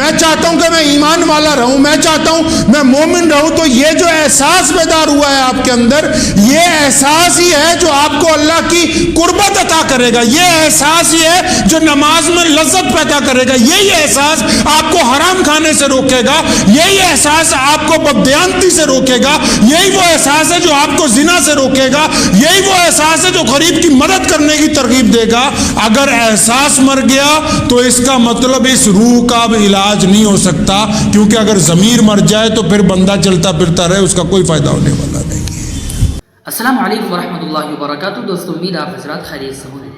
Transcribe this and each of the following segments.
میں چاہتا ہوں کہ میں ایمان والا رہوں، میں چاہتا ہوں میں مومن رہوں، تو یہ جو احساس بیدار ہوا ہے آپ کے اندر، یہ احساس ہی ہے جو آپ کو اللہ کی قربت عطا کرے گا، یہ احساس ہی ہے جو نماز میں لذت پیدا کرے گا، یہی احساس آپ کو حرام کھانے سے روکے گا، یہی احساس آپ کو بددیانتی سے روکے گا، یہی وہ احساس ہے جو آپ کو زنا سے روکے گا، یہی وہ احساس ہے جو غریب کی مدد کرنے کی ترغیب دے گا۔ اگر احساس مر گیا تو اس کا مطلب اس روح کا اب علاج نہیں ہو سکتا، کیونکہ اگر ضمیر مر جائے تو پھر بندہ چلتا پھرتا رہے، اس کا کوئی فائدہ ہونے والا نہیں ہے۔ السلام علیکم ورحمۃ اللہ وبرکاتہ۔ دوستو امید آپ حضرات خیریت سے ہوں گے۔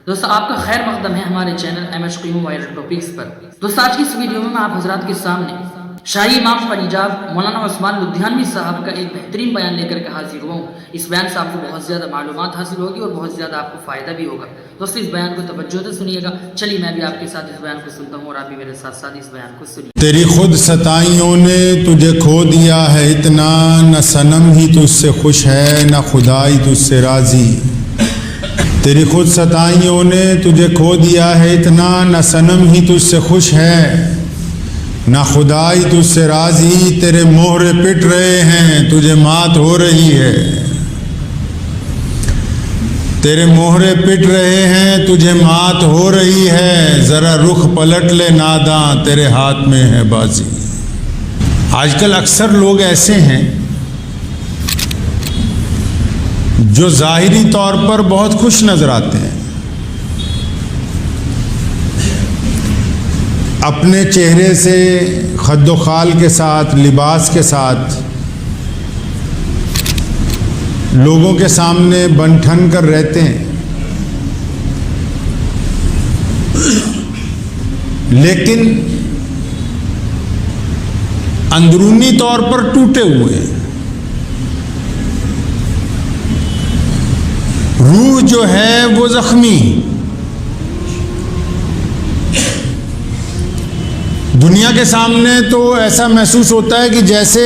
دوستو آپ کا خیر مقدم ہے ہمارے چینل ایم ایچ قیوم وائرل ٹاپکس پر۔ دوستو آج کی اس ویڈیو میں آپ حضرات کے سامنے شاہی امام پنجاب مولانا عثمان لدھیانوی صاحب کا ایک بہترین بیان لے کر کے حاضر ہوا ہوں۔ اس بیان سے آپ کو بہت زیادہ معلومات حاصل ہوگی اور بہت زیادہ آپ کو فائدہ بھی ہوگا۔ دوستو اس بیان کو توجہ سے سنیے گا۔ چلیے میں بھی آپ کے ساتھ اس بیان کو سنتا ہوں اور آپ بھی میرے ساتھ ساتھ اس بیان کو سنیے۔ تیری خود ستائیوں نے تجھے کھو دیا ہے اتنا، نہ صنم ہی تجھ سے خوش ہے نہ خدائی تجھ سے راضی۔ تیری خود ستائیوں نے تجھے کھو دیا ہے اتنا، نہ صنم ہی تجھ سے خوش ہے نہ خدائی تجھ سے راضی۔ تیرے مہرے پٹ رہے ہیں تجھے مات ہو رہی ہے، تیرے مہرے پٹ رہے ہیں تجھے مات ہو رہی ہے، ذرا رخ پلٹ لے ناداں تیرے ہاتھ میں ہے بازی۔ آج کل اکثر لوگ ایسے ہیں جو ظاہری طور پر بہت خوش نظر آتے ہیں، اپنے چہرے سے خد و خال کے ساتھ، لباس کے ساتھ لوگوں کے سامنے بن ٹھن کر رہتے ہیں، لیکن اندرونی طور پر ٹوٹے ہوئے ہیں۔ روح جو ہے وہ زخمی، دنیا کے سامنے تو ایسا محسوس ہوتا ہے کہ جیسے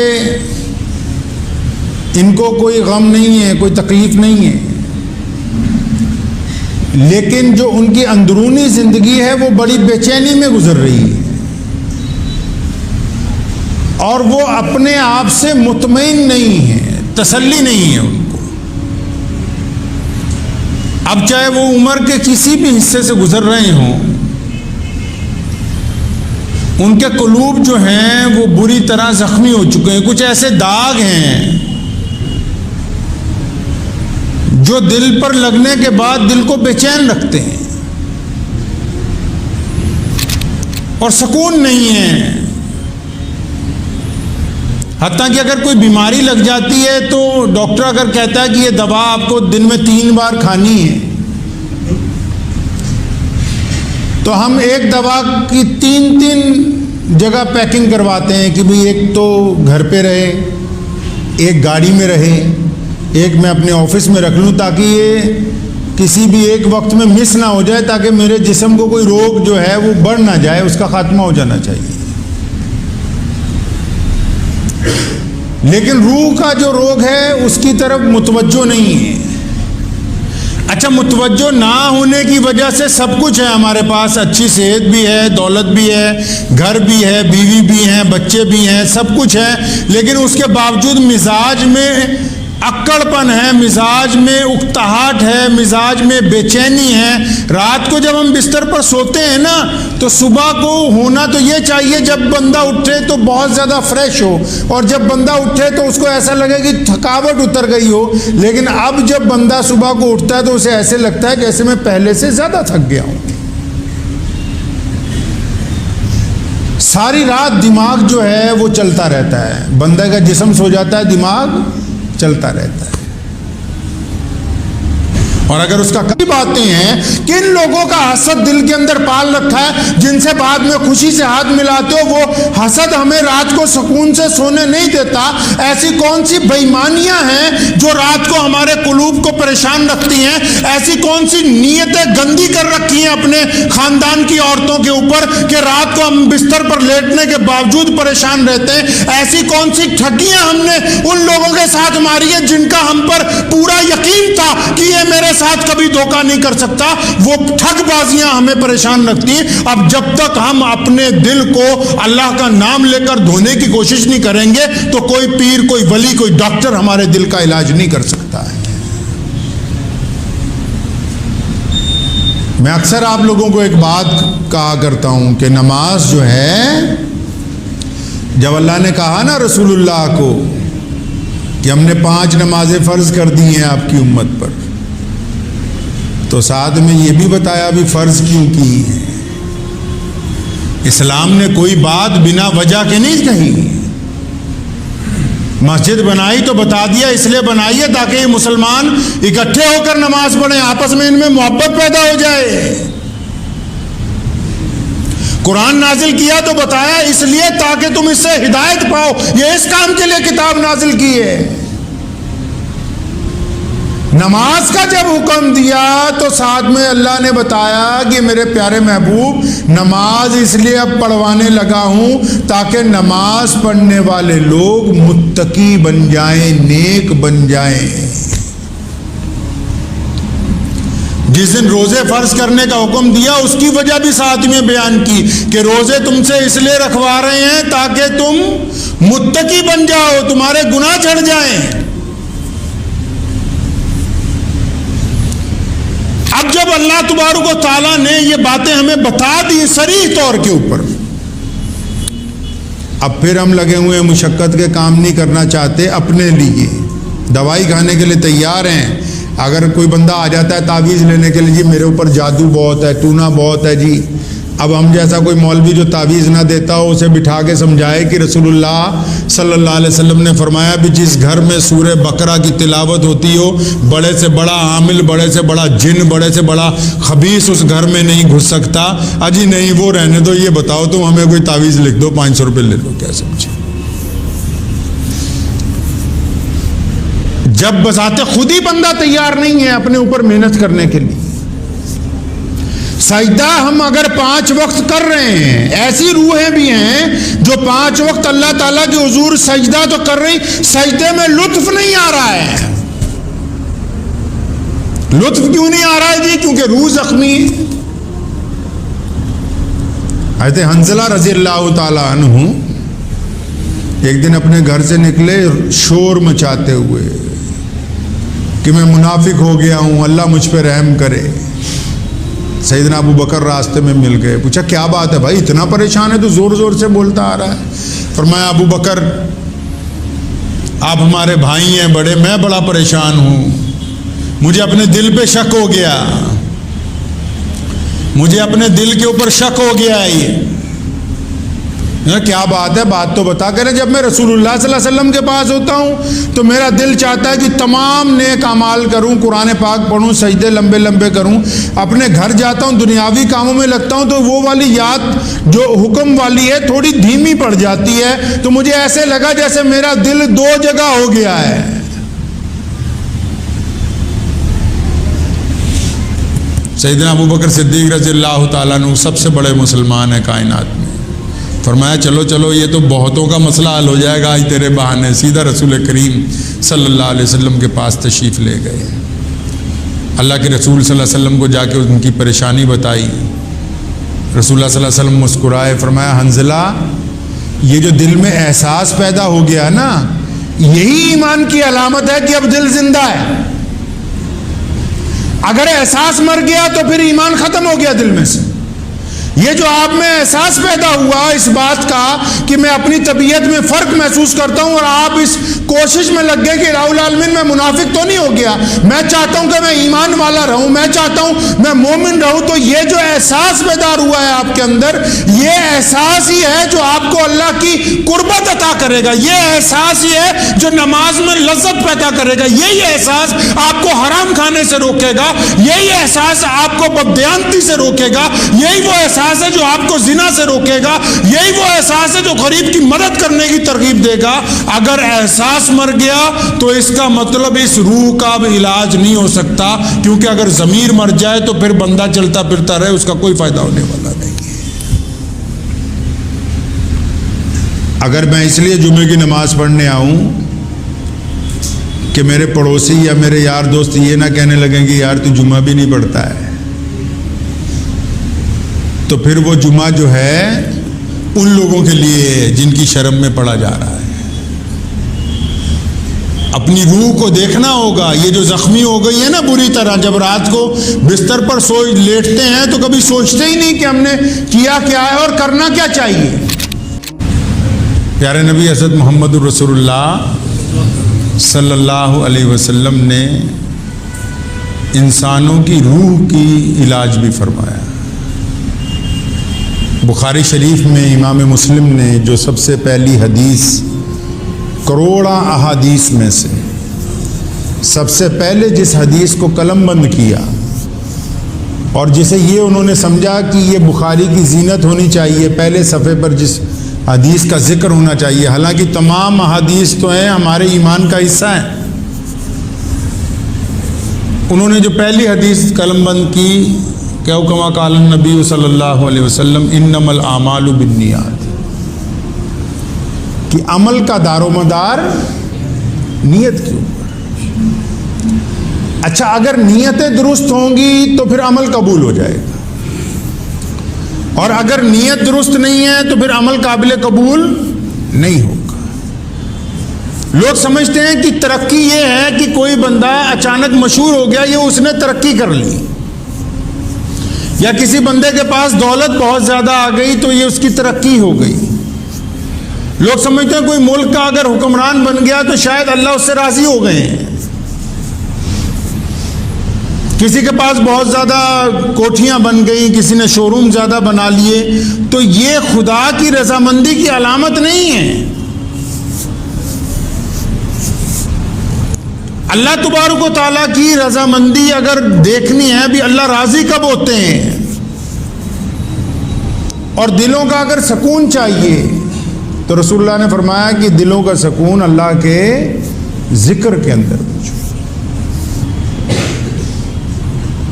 ان کو کوئی غم نہیں ہے، کوئی تکلیف نہیں ہے، لیکن جو ان کی اندرونی زندگی ہے وہ بڑی بے چینی میں گزر رہی ہے، اور وہ اپنے آپ سے مطمئن نہیں ہے، تسلی نہیں ہے ان کو۔ اب چاہے وہ عمر کے کسی بھی حصے سے گزر رہے ہوں، ان کے قلوب جو ہیں وہ بری طرح زخمی ہو چکے ہیں۔ کچھ ایسے داغ ہیں جو دل پر لگنے کے بعد دل کو بے چین رکھتے ہیں اور سکون نہیں ہے۔ حتیٰ کہ اگر کوئی بیماری لگ جاتی ہے تو ڈاکٹر اگر کہتا ہے کہ یہ دوا آپ کو دن میں 3 بار کھانی ہے، تو ہم ایک دوا کی 3 جگہ پیکنگ کرواتے ہیں کہ بھئی ایک تو گھر پہ رہے، ایک گاڑی میں رہے، ایک میں اپنے آفس میں رکھ لوں تاکہ یہ کسی بھی ایک وقت میں مس نہ ہو جائے، تاکہ میرے جسم کو کوئی روگ جو ہے وہ بڑھ نہ جائے، اس کا خاتمہ ہو جانا چاہیے۔ لیکن روح کا جو روگ ہے اس کی طرف متوجہ نہیں ہے۔ اچھا، متوجہ نہ ہونے کی وجہ سے سب کچھ ہے ہمارے پاس، اچھی صحت بھی ہے، دولت بھی ہے، گھر بھی ہے، بیوی بھی ہیں، بچے بھی ہیں، سب کچھ ہے، لیکن اس کے باوجود مزاج میں اکڑ پن ہے، مزاج میں اکتاہٹ ہے، مزاج میں بے چینی ہے۔ رات کو جب ہم بستر پر سوتے ہیں نا تو صبح کو ہونا تو یہ چاہیے جب بندہ اٹھے تو بہت زیادہ فریش ہو، اور جب بندہ اٹھے تو اس کو ایسا لگے کہ تھکاوٹ اتر گئی ہو، لیکن اب جب بندہ صبح کو اٹھتا ہے تو اسے ایسے لگتا ہے جیسے میں پہلے سے زیادہ تھک گیا ہوں۔ ساری رات دماغ جو ہے وہ چلتا رہتا ہے، بندہ کا جسم سو جاتا ہے، دماغ چلتا رہتا ہے۔ اور اگر اس کا کئی باتیں ہیں کہ ان لوگوں کا حسد دل کے اندر پال رکھا ہے، جن سے بعد میں خوشی سے ہاتھ ملاتے ہو، وہ حسد ہمیں رات کو سکون سے سونے نہیں دیتا۔ ایسی کون سی بےایمانیاں ہیں جو رات کو ہمارے قلوب کو پریشان رکھتی ہیں؟ ایسی کون سی نیتیں گندی کر رکھی ہیں اپنے خاندان کی عورتوں کے اوپر کہ رات کو ہم بستر پر لیٹنے کے باوجود پریشان رہتے ہیں؟ ایسی کون سی ٹھگیاں ہم نے ان لوگوں کے ساتھ ماری ہیں جن کا ہم پر پورا یقین تھا کہ یہ میرے ساتھ کبھی دھوکہ نہیں کر سکتا. وہ ٹھگ بازیاں ہمیں پریشان رکھتی. اب جب تک ہم اپنے دل کو اللہ کا نام لے کر دھونے کی کوشش نہیں کریں گے تو کوئی پیر، کوئی ولی، کوئی ڈاکٹر ہمارے دل کا علاج نہیں کر سکتا ہے. میں اکثر آپ لوگوں کو ایک بات کہا کرتا ہوں کہ نماز جو ہے، جب اللہ نے کہا نا رسول اللہ کو کہ ہم نے 5 نمازیں فرض کر دی ہیں آپ کی امت پر، تو ساتھ میں یہ بھی بتایا بھی فرض کیوں کی ہے. اسلام نے کوئی بات بنا وجہ کے نہیں کہی. مسجد بنائی تو بتا دیا اس لیے بنائی ہے تاکہ یہ مسلمان اکٹھے ہو کر نماز پڑھیں، آپس میں ان میں محبت پیدا ہو جائے. قرآن نازل کیا تو بتایا اس لیے تاکہ تم اس سے ہدایت پاؤ. یہ اس کام کے لیے کتاب نازل کی ہے. نماز کا جب حکم دیا تو ساتھ میں اللہ نے بتایا کہ میرے پیارے محبوب نماز اس لیے اب پڑھوانے لگا ہوں تاکہ نماز پڑھنے والے لوگ متقی بن جائیں، نیک بن جائیں. جس دن روزے فرض کرنے کا حکم دیا اس کی وجہ بھی ساتھ میں بیان کی کہ روزے تم سے اس لیے رکھوا رہے ہیں تاکہ تم متقی بن جاؤ، تمہارے گناہ جھڑ جائیں. اب جب اللہ تبارک و تعالیٰ نے یہ باتیں ہمیں بتا دی صریح طور کے اوپر، اب پھر ہم لگے ہوئے مشقت کے کام نہیں کرنا چاہتے. اپنے لیے دوائی کھانے کے لیے تیار ہیں. اگر کوئی بندہ آ جاتا ہے تعویذ لینے کے لیے، جی میرے اوپر جادو بہت ہے، ٹونا بہت ہے جی، اب ہم جیسا کوئی مولوی جو تعویذ نہ دیتا ہو اسے بٹھا کے سمجھائے کہ رسول اللہ صلی اللہ علیہ وسلم نے فرمایا بھی جس گھر میں سورہ بقرہ کی تلاوت ہوتی ہو بڑے سے بڑا عامل، بڑے سے بڑا جن، بڑے سے بڑا خبیث اس گھر میں نہیں گھس سکتا. اجی نہیں وہ رہنے دو، یہ بتاؤ تم ہمیں کوئی تعویذ لکھ دو، 500 روپے لے لو. کیا سمجھے؟ جب بذات خود ہی بندہ تیار نہیں ہے اپنے اوپر محنت کرنے کے لیے. سجدہ ہم اگر 5 وقت کر رہے ہیں، ایسی روحیں بھی ہیں جو 5 وقت اللہ تعالیٰ کے حضور سجدہ تو کر رہی، سجدے میں لطف نہیں آ رہا ہے. لطف کیوں نہیں آ رہا ہے جی؟ کیونکہ روح زخمی ہے. حضرت حنظلہ رضی اللہ تعالیٰ عنہ ایک دن اپنے گھر سے نکلے شور مچاتے ہوئے کہ میں منافق ہو گیا ہوں، اللہ مجھ پہ رحم کرے. سیدنا ابو بکر راستے میں مل گئے. پوچھا کیا بات ہے بھائی، اتنا پریشان ہے تو زور زور سے بولتا آ رہا ہے؟ فرمایا ابو بکر آپ ہمارے بھائی ہیں بڑے، میں بڑا پریشان ہوں. مجھے اپنے دل پہ شک ہو گیا، مجھے اپنے دل کے اوپر شک ہو گیا ہے. یہ کیا بات ہے؟ بات تو بتا کریں. جب میں رسول اللہ صلی اللہ علیہ وسلم کے پاس ہوتا ہوں تو میرا دل چاہتا ہے کہ تمام نیک اعمال کروں، قرآن پاک پڑھوں، سجدے لمبے لمبے کروں. اپنے گھر جاتا ہوں دنیاوی کاموں میں لگتا ہوں تو وہ والی یاد جو حکم والی ہے تھوڑی دھیمی پڑ جاتی ہے. تو مجھے ایسے لگا جیسے میرا دل 2 جگہ ہو گیا ہے. سیدنا ابو بکر صدیق رضی اللہ تعالیٰ عنہ سب سے بڑے مسلمان ہیں کائنات میں. فرمایا چلو چلو یہ تو بہتوں کا مسئلہ حل ہو جائے گا آج تیرے بہانے. سیدھا رسول کریم صلی اللہ علیہ وسلم کے پاس تشریف لے گئے. اللہ کے رسول صلی اللہ علیہ وسلم کو جا کے ان کی پریشانی بتائی. رسول اللہ صلی اللہ علیہ وسلم مسکرائے. فرمایا حنظلہ یہ جو دل میں احساس پیدا ہو گیا نا یہی ایمان کی علامت ہے کہ اب دل زندہ ہے. اگر احساس مر گیا تو پھر ایمان ختم ہو گیا دل میں سے. یہ جو آپ میں احساس پیدا ہوا اس بات کا کہ میں اپنی طبیعت میں فرق محسوس کرتا ہوں اور آپ اس کوشش میں لگ گئے کہ راہ العالمین میں منافق تو نہیں ہو گیا، میں چاہتا ہوں کہ میں ایمان والا رہوں، میں چاہتا ہوں میں مومن رہوں. تو یہ جو احساس بیدار ہوا ہے آپ کے اندر، یہ احساس ہی ہے جو آپ کو اللہ کی قربت عطا کرے گا. یہ احساس ہی ہے جو نماز میں لذت پیدا کرے گا. یہی احساس آپ کو حرام کھانے سے روکے گا. یہی احساس آپ کو بددیانتی سے روکے گا. یہی وہ احساس ہے جو آپ کو زنا سے روکے گا. یہی وہ احساس ہے جو غریب کی مدد کرنے کی ترغیب دے گا. اگر احساس مر گیا تو اس کا مطلب اس روح کا اب علاج نہیں ہو سکتا، کیونکہ اگر ضمیر مر جائے تو پھر بندہ چلتا پھرتا رہے اس کا کوئی فائدہ ہونے والا نہیں ہے. اگر میں اس لیے جمعے کی نماز پڑھنے آؤں کہ میرے پڑوسی یا میرے یار دوست یہ نہ کہنے لگیں کہ یار تو جمعہ بھی نہیں پڑھتا ہے، تو پھر وہ جمعہ جو ہے ان لوگوں کے لیے جن کی شرم میں پڑھا جا رہا ہے۔ اپنی روح کو دیکھنا ہوگا۔ یہ جو زخمی ہو گئی ہے نا بری طرح، جب رات کو بستر پر لیٹتے ہیں تو کبھی سوچتے ہی نہیں کہ ہم نے کیا کیا ہے اور کرنا کیا چاہیے۔ پیارے نبی حضرت محمد الرسول اللہ صلی اللہ علیہ وسلم نے انسانوں کی روح کی علاج بھی فرمایا۔ بخاری شریف میں امام مسلم نے جو سب سے پہلی حدیث کروڑا احادیث میں سے سب سے پہلے جس حدیث کو قلم بند کیا اور جسے یہ انہوں نے سمجھا کہ یہ بخاری کی زینت ہونی چاہیے، پہلے صفحے پر جس حدیث کا ذکر ہونا چاہیے، حالانکہ تمام احادیث تو ہیں ہمارے ایمان کا حصہ ہیں، انہوں نے جو پہلی حدیث قلم بند کی کہ کما قال النبی صلی اللہ علیہ وسلم انما الاعمال بالنیات، کہ عمل کا دار و مدار نیت کے اوپر۔ اچھا، اگر نیتیں درست ہوں گی تو پھر عمل قبول ہو جائے گا، اور اگر نیت درست نہیں ہے تو پھر عمل قابل قبول نہیں ہوگا۔ لوگ سمجھتے ہیں کہ ترقی یہ ہے کہ کوئی بندہ اچانک مشہور ہو گیا، یہ اس نے ترقی کر لی، یا کسی بندے کے پاس دولت بہت زیادہ آ گئی تو یہ اس کی ترقی ہو گئی۔ لوگ سمجھتے ہیں کوئی ملک کا اگر حکمران بن گیا تو شاید اللہ اس سے راضی ہو گئے ہیں۔ کسی کے پاس بہت زیادہ کوٹھیاں بن گئی، کسی نے شو روم زیادہ بنا لیے، تو یہ خدا کی رضامندی کی علامت نہیں ہے۔ اللہ تبارک و تعالیٰ کی رضامندی اگر دیکھنی ہے بھی، اللہ راضی کب ہوتے ہیں، اور دلوں کا اگر سکون چاہیے تو رسول اللہ نے فرمایا کہ دلوں کا سکون اللہ کے ذکر کے اندر پوچھو۔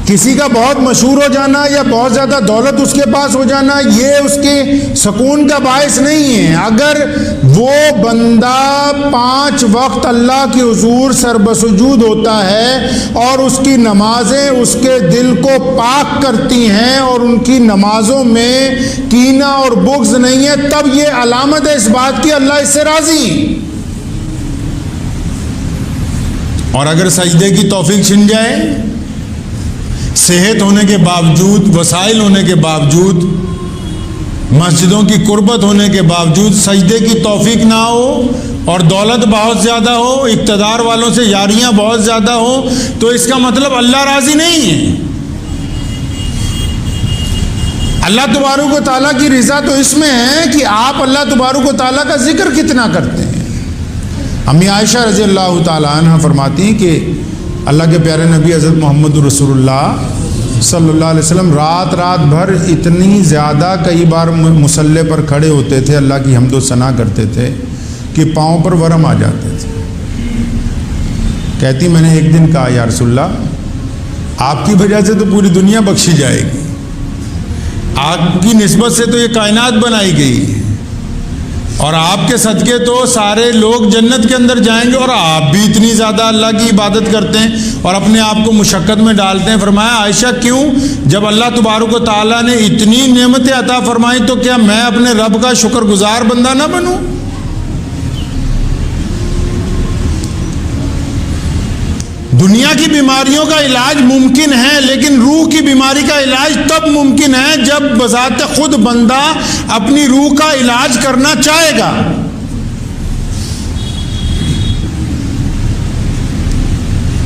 کسی کا بہت مشہور ہو جانا یا بہت زیادہ دولت اس کے پاس ہو جانا یہ اس کے سکون کا باعث نہیں ہے۔ اگر وہ بندہ 5 وقت اللہ کے حضور سر بسجود ہوتا ہے اور اس کی نمازیں اس کے دل کو پاک کرتی ہیں اور ان کی نمازوں میں کینہ اور بغض نہیں ہے، تب یہ علامت ہے اس بات کی اللہ اس سے راضی۔ اور اگر سجدے کی توفیق چھن جائے، صحت ہونے کے باوجود، وسائل ہونے کے باوجود، مسجدوں کی قربت ہونے کے باوجود سجدے کی توفیق نہ ہو، اور دولت بہت زیادہ ہو، اقتدار والوں سے یاریاں بہت زیادہ ہو، تو اس کا مطلب اللہ راضی نہیں ہے۔ اللہ تبارک و تعالیٰ کی رضا تو اس میں ہے کہ آپ اللہ تبارک و تعالیٰ کا ذکر کتنا کرتے ہیں۔ امی عائشہ رضی اللہ تعالیٰ عنہ فرماتی ہیں کہ اللہ کے پیارے نبی حضرت محمد رسول اللہ صلی اللہ علیہ وسلم رات بھر اتنی زیادہ کئی بار مصلے پر کھڑے ہوتے تھے، اللہ کی حمد و ثنا کرتے تھے کہ پاؤں پر ورم آ جاتے تھے۔ کہتی میں نے ایک دن کہا یا رسول اللہ، آپ کی وجہ سے تو پوری دنیا بخشی جائے گی، آپ کی نسبت سے تو یہ کائنات بنائی گئی ہے، اور آپ کے صدقے تو سارے لوگ جنت کے اندر جائیں گے، اور آپ بھی اتنی زیادہ اللہ کی عبادت کرتے ہیں اور اپنے آپ کو مشقت میں ڈالتے ہیں۔ فرمایا عائشہ کیوں؟ جب اللہ تبارک و تعالیٰ نے اتنی نعمتیں عطا فرمائی تو کیا میں اپنے رب کا شکر گزار بندہ نہ بنوں؟ دنیا کی بیماریوں کا علاج ممکن ہے، لیکن روح کی بیماری کا علاج تب ممکن ہے جب بذات خود بندہ اپنی روح کا علاج کرنا چاہے گا۔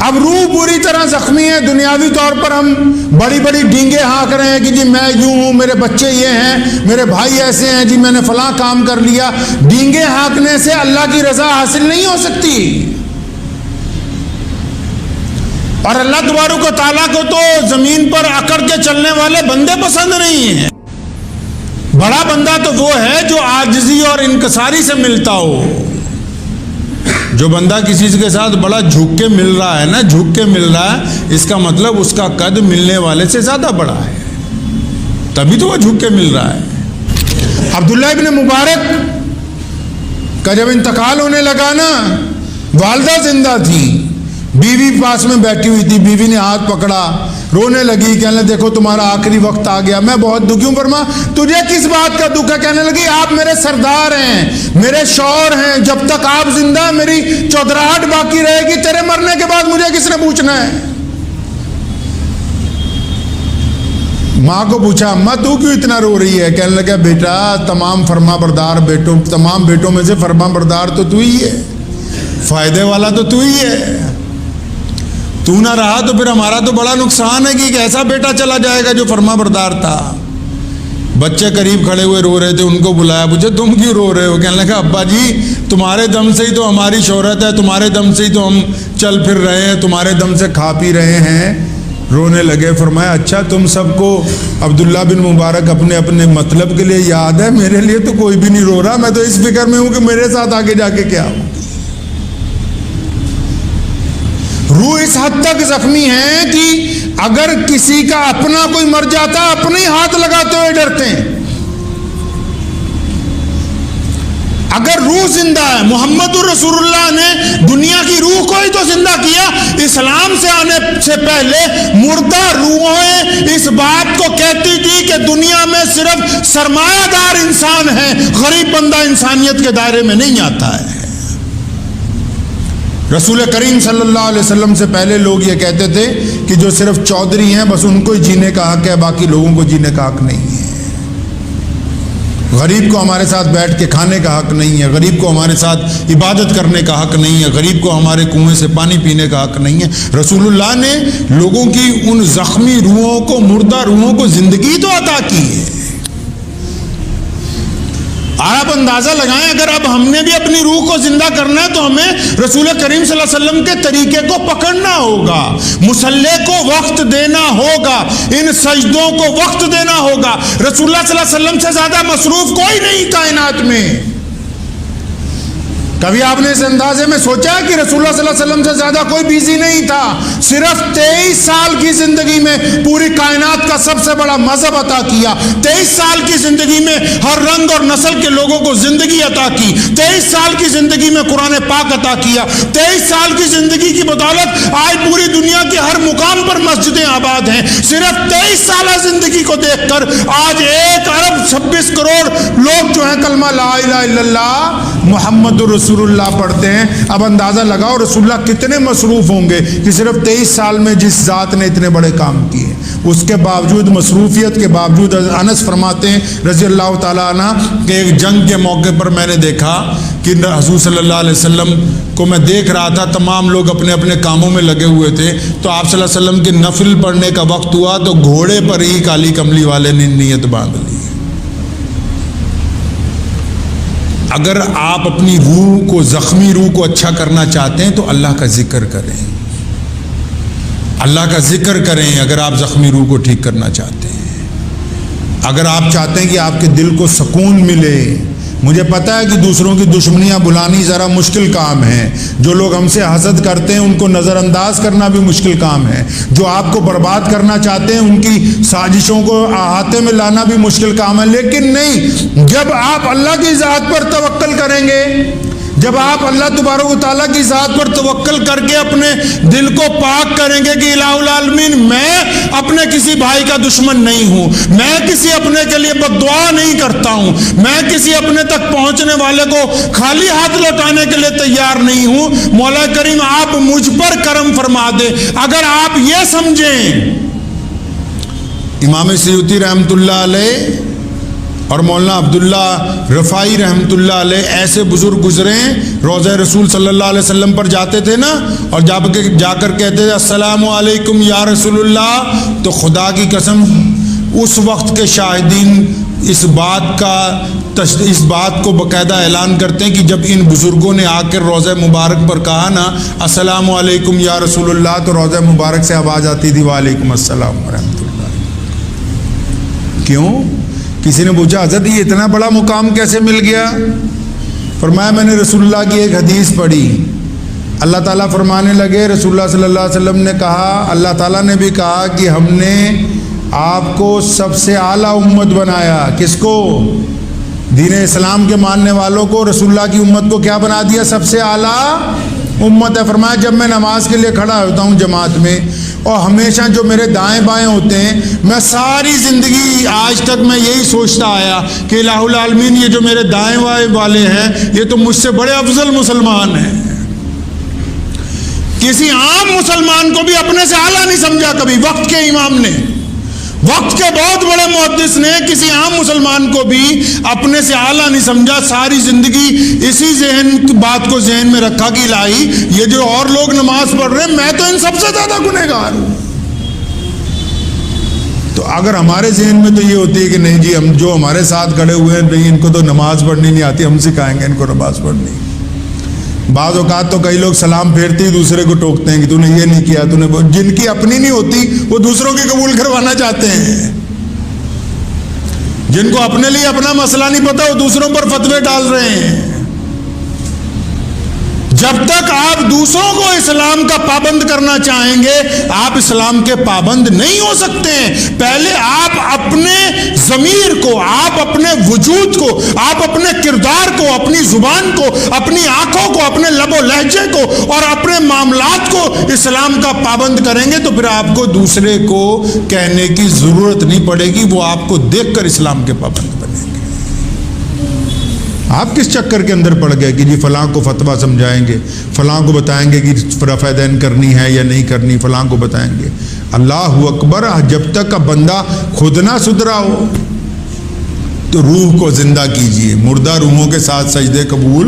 اب روح بری طرح زخمی ہے، دنیاوی طور پر ہم بڑی بڑی ڈینگیں ہانک رہے ہیں کہ جی میں یوں ہوں، میرے بچے یہ ہیں، میرے بھائی ایسے ہیں، جی میں نے فلاں کام کر لیا۔ ڈینگیں ہانکنے سے اللہ کی رضا حاصل نہیں ہو سکتی، اور اللہ تبارک و تعالیٰ کو تو زمین پر اکڑ کے چلنے والے بندے پسند نہیں ہیں۔ بڑا بندہ تو وہ ہے جو عاجزی اور انکساری سے ملتا ہو۔ جو بندہ کسی کے ساتھ بڑا جھک کے مل رہا ہے نا، جھک کے مل رہا ہے، اس کا مطلب اس کا قد ملنے والے سے زیادہ بڑا ہے، تبھی تو وہ جھک کے مل رہا ہے۔ عبداللہ ابن مبارک کا جب انتقال ہونے لگا نا، والدہ زندہ تھی، بیوی پاس میں بیٹھی ہوئی تھی، بیوی نے ہاتھ پکڑا، رونے لگی، کہنے دیکھو تمہارا آخری وقت آ گیا، میں بہت دکھی ہوں۔ فرمایا تجھے کس بات کا دکھ ہے؟ کہنے لگی آپ میرے سردار ہیں، میرے شوہر ہیں، جب تک آپ زندہ ہیں میری چودراہٹ باقی رہے گی، تیرے مرنے کے بعد مجھے کس نے پوچھنا ہے؟ ماں کو پوچھا اماں تو کیوں اتنا رو رہی ہے؟ کہنے لگا بیٹا تمام بیٹوں میں سے فرما بردار تو تو ہی ہے، فائدے والا تو تو ہی ہے، تو نہ رہا تو پھر ہمارا تو بڑا نقصان ہے کہ ایک ایسا بیٹا چلا جائے گا جو فرما بردار تھا۔ بچے قریب کھڑے ہوئے رو رہے تھے، ان کو بلایا، پوچھے تم کیوں رو رہے ہو؟ کہنے لگا ابا جی تمہارے دم سے ہی تو ہماری شہرت ہے، تمہارے دم سے ہی تو ہم چل پھر رہے ہیں، تمہارے دم سے کھا پی رہے ہیں۔ رونے لگے۔ فرمایا اچھا تم سب کو عبداللہ بن مبارک اپنے اپنے مطلب کے لیے یاد ہے، میرے لیے تو کوئی بھی نہیں رو رہا، میں تو اس فکر میں ہوں کہ میرے ساتھ آگے جا کے کیا ہو۔ روح اس حد تک زخمی ہے کہ اگر کسی کا اپنا کوئی مر جاتا اپنے ہاتھ لگاتے ہوئے ڈرتے ہیں۔ اگر روح زندہ ہے، محمد رسول اللہ نے دنیا کی روح کو ہی تو زندہ کیا، اسلام سے آنے سے پہلے مردہ روحیں اس بات کو کہتی تھی کہ دنیا میں صرف سرمایہ دار انسان ہے، غریب بندہ انسانیت کے دائرے میں نہیں آتا ہے۔ رسول کریم صلی اللہ علیہ وسلم سے پہلے لوگ یہ کہتے تھے کہ جو صرف چودھری ہیں بس ان کو ہی جینے کا حق ہے، باقی لوگوں کو جینے کا حق نہیں ہے۔ غریب کو ہمارے ساتھ بیٹھ کے کھانے کا حق نہیں ہے، غریب کو ہمارے ساتھ عبادت کرنے کا حق نہیں ہے، غریب کو ہمارے کنویں سے پانی پینے کا حق نہیں ہے۔ رسول اللہ نے لوگوں کی ان زخمی روحوں کو، مردہ روحوں کو زندگی تو عطا کی ہے۔ آپ اندازہ لگائیں اگر اب ہم نے بھی اپنی روح کو زندہ کرنا ہے تو ہمیں رسول کریم صلی اللہ علیہ وسلم کے طریقے کو پکڑنا ہوگا، مصلی کو وقت دینا ہوگا، ان سجدوں کو وقت دینا ہوگا۔ رسول اللہ صلی اللہ علیہ وسلم سے زیادہ مصروف کوئی نہیں کائنات میں۔ کبھی آپ نے اس اندازے میں سوچا کہ رسول اللہ صلی اللہ علیہ وسلم سے زیادہ کوئی بیزی نہیں تھا؟ صرف 23 سال کی زندگی میں پوری کائنات کا سب سے بڑا مذہب عطا کیا، 23 سال کی زندگی میں ہر رنگ اور نسل کے لوگوں کو زندگی عطا کی، 23 سال کی زندگی میں قرآن پاک عطا کیا، 23 سال کی زندگی کی بدولت آج پوری دنیا کے ہر مقام پر مسجدیں آباد ہیں۔ صرف 23 سالہ زندگی کو دیکھ کر آج 1 ارب 26 کروڑ لوگ جو ہیں کلمہ لا الہ الا اللہ محمد رسول اللہ پڑھتے ہیں۔ اب اندازہ لگاؤ رسول اللہ کتنے مصروف ہوں گے کہ صرف 23 سال میں جس ذات نے اتنے بڑے کام کیے، اس کے باوجود، مصروفیت کے باوجود، انس فرماتے ہیں رضی اللہ تعالیٰ عنہ کہ ایک جنگ کے موقع پر میں نے دیکھا کہ حضور صلی اللہ علیہ وسلم کو میں دیکھ رہا تھا، تمام لوگ اپنے اپنے کاموں میں لگے ہوئے تھے، تو آپ صلی اللہ علیہ وسلم کے نفل پڑھنے کا وقت ہوا تو گھوڑے پر ہی کالی کملی والے نے نیت باندھ لی۔ اگر آپ اپنی روح کو، زخمی روح کو اچھا کرنا چاہتے ہیں تو اللہ کا ذکر کریں، اللہ کا ذکر کریں۔ اگر آپ زخمی روح کو ٹھیک کرنا چاہتے ہیں، اگر آپ چاہتے ہیں کہ آپ کے دل کو سکون ملے، مجھے پتہ ہے کہ دوسروں کی دشمنیاں بلانی ذرا مشکل کام ہے، جو لوگ ہم سے حسد کرتے ہیں ان کو نظر انداز کرنا بھی مشکل کام ہے، جو آپ کو برباد کرنا چاہتے ہیں ان کی سازشوں کو احاطے میں لانا بھی مشکل کام ہے، لیکن نہیں، جب آپ اللہ کی ذات پر توکل کریں گے، جب آپ اللہ تبارک و تعالیٰ کی ذات پر توکل کر کے اپنے دل کو پاک کریں گے کہ الہ العالمین میں اپنے کسی بھائی کا دشمن نہیں ہوں، میں کسی اپنے کے لیے بد دعا نہیں کرتا ہوں، میں کسی اپنے تک پہنچنے والے کو خالی ہاتھ لوٹانے کے لیے تیار نہیں ہوں، مولا کریم آپ مجھ پر کرم فرما دے۔ اگر آپ یہ سمجھیں، امام سیوطی رحمۃ اللہ علیہ اور مولانا عبداللہ رفاعی رحمۃ اللہ علیہ ایسے بزرگ گزرے ہیں، روضہ رسول صلی اللہ علیہ وسلم پر جاتے تھے نا، اور جا کر کہتے تھے السلام علیکم یا رسول اللہ، تو خدا کی قسم اس وقت کے شاہدین اس بات کو باقاعدہ اعلان کرتے ہیں کہ جب ان بزرگوں نے آ کر روضہ مبارک پر کہا نا السلام علیکم یا رسول اللہ، تو روضہ مبارک سے آواز آتی تھی وعلیکم السلام ورحمۃ اللہ۔ کیوں؟ کسی نے پوچھا حضرت یہ اتنا بڑا مقام کیسے مل گیا؟ فرمایا میں نے رسول اللہ کی ایک حدیث پڑھی، اللہ تعالیٰ فرمانے لگے، رسول اللہ صلی اللہ علیہ وسلم نے کہا، اللہ تعالیٰ نے بھی کہا کہ ہم نے آپ کو سب سے اعلیٰ امت بنایا۔ کس کو؟ دین اسلام کے ماننے والوں کو رسول اللہ کی امت کو کیا بنا دیا؟ سب سے اعلیٰ امت ہے. فرمایا جب میں نماز کے لیے کھڑا ہوتا ہوں جماعت میں اور ہمیشہ جو میرے دائیں بائیں ہوتے ہیں, میں ساری زندگی آج تک میں یہی سوچتا آیا کہ الہ العالمین یہ جو میرے دائیں بائیں والے ہیں یہ تو مجھ سے بڑے افضل مسلمان ہیں. کسی عام مسلمان کو بھی اپنے سے اعلیٰ نہیں سمجھا کبھی. وقت کے امام نے, وقت کے بہت بڑے محدث نے کسی عام مسلمان کو بھی اپنے سے اعلیٰ نہیں سمجھا. ساری زندگی اسی بات کو ذہن میں رکھا کہ الہی یہ جو اور لوگ نماز پڑھ رہے ہیں میں تو ان سب سے زیادہ گنہگار ہوں. تو اگر ہمارے ذہن میں تو یہ ہوتی ہے کہ نہیں جی ہم جو ہمارے ساتھ کھڑے ہوئے ہیں نہیں ان کو تو نماز پڑھنی نہیں آتی, ہم سکھائیں گے ان کو نماز پڑھنی. بعض اوقات تو کئی لوگ سلام پھیرتے ہی دوسرے کو ٹوکتے ہیں کہ تو نے یہ نہیں کیا, تو نے جن کی اپنی نہیں ہوتی وہ دوسروں کی قبول کروانا چاہتے ہیں. جن کو اپنے لیے اپنا مسئلہ نہیں پتا وہ دوسروں پر فتوے ڈال رہے ہیں. جب تک آپ دوسروں کو اسلام کا پابند کرنا چاہیں گے آپ اسلام کے پابند نہیں ہو سکتے ہیں. پہلے آپ اپنے ضمیر کو, آپ اپنے وجود کو, آپ اپنے کردار کو, اپنی زبان کو, اپنی آنکھوں کو, اپنے لب و لہجے کو اور اپنے معاملات کو اسلام کا پابند کریں گے تو پھر آپ کو دوسرے کو کہنے کی ضرورت نہیں پڑے گی. وہ آپ کو دیکھ کر اسلام کے پابند بنیں گے. آپ کس چکر کے اندر پڑ گئے کہ جی فلاں کو فتویٰ سمجھائیں گے, فلاں کو بتائیں گے کہ رفع دین کرنی ہے یا نہیں کرنی, فلاں کو بتائیں گے. اللہ اکبر. جب تک کا بندہ خود نہ سدھرا ہو تو روح کو زندہ کیجئے. مردہ روحوں کے ساتھ سجدے قبول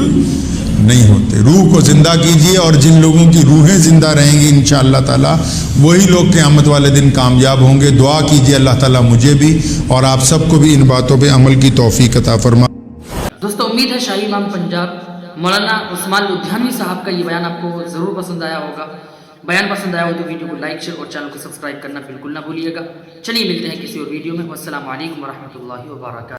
نہیں ہوتے. روح کو زندہ کیجئے اور جن لوگوں کی روحیں زندہ رہیں گی انشاءاللہ تعالی وہی لوگ قیامت والے دن کامیاب ہوں گے. دعا کیجئے اللہ تعالی مجھے بھی اور آپ سب کو بھی ان باتوں پہ عمل کی توفیق عطا فرما. دوستو امید ہے شاہی امام پنجاب مولانا عثمان لدھیانوی صاحب کا یہ بیان آپ کو ضرور پسند آیا ہوگا. بیان پسند آیا ہو تو ویڈیو کو لائک شیئر اور چینل کو سبسکرائب کرنا بالکل نہ بھولیے گا. چلیے ملتے ہیں کسی اور ویڈیو میں. والسلام علیکم ورحمۃ اللہ وبرکاتہ.